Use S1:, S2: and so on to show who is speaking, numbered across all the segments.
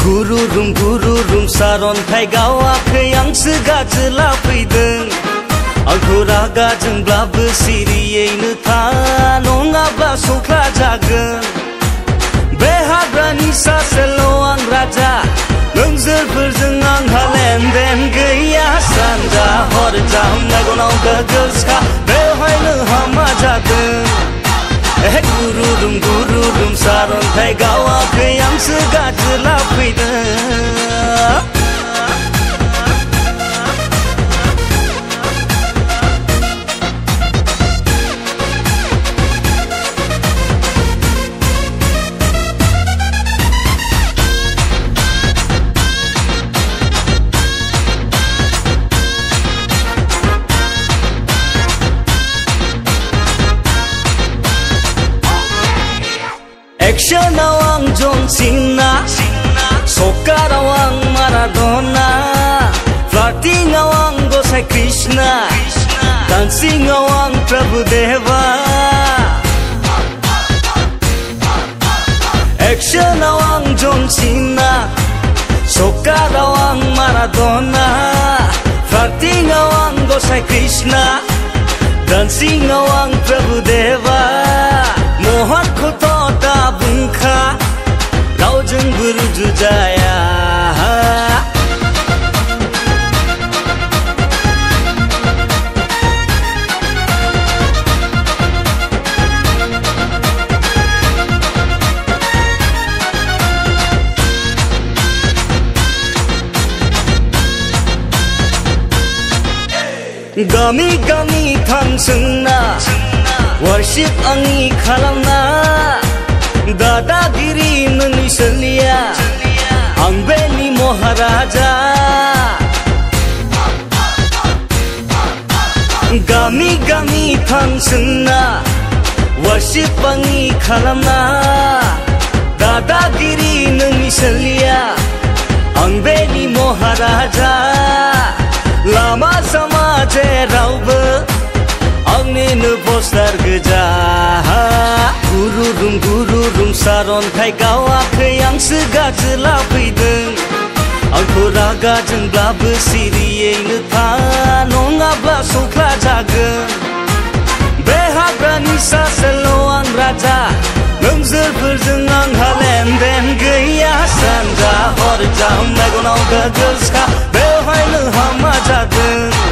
S1: गुरुरुम सारन्थाइ गावाखै आंसो गाजोला फैदों आंखौ रागा जोंब्लाबो सिरियैनो था नङाब्ला सख्ला जागोन बे हाग्रानि सासेल' आं राजा नोंसोरफोरजों आंहा लेनदेन गैया सानजा हरजा मेगनाव गोगोल सिखा बेवहाय नोंहा मा जादों गुरुरुम सारन्थाइ गावाखै आंसो गाजोला फैदों Actionaw ang John Cena, soccer-aw ang Maradona, flirting-aw ang Gosai Krishna, dancing-aw ang Prabhudeva. Actionaw ang John Cena, soccer-aw ang Maradona, flirting-aw ang Gosai Krishna, dancing-aw ang Prabhudeva. मोहखौ दा बुंखा रावजोंबो रुजुजाया गामि गामि थांसोंना worship आंनि खालामना दादागिरि नोंनि सोलिया आं बेनि महाराजा गामि गामि थांसोंना worship आंनि खालामना दादागिरि नोंनि सोलिया आं बेनि महाराजा लामा सामा जेरावबो आंनिनो पस्टार गोजा गुरुरुम सारन्थाइ गावाखै आंसो गाजोला फैदों आंखौ रागा जोंब्लाबो सिरियैनो था नङाब्ला सख्ला जागोन बे हाग्रानि सासेल' आं राजा नोंसोरफोरजों आंहा लेनदेन गैया सानजा हरजा मेगनाव गोगोल सिखा बेवहाय नोंहा मा जादों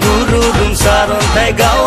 S1: गुरुरुम सारन्थाइ गाव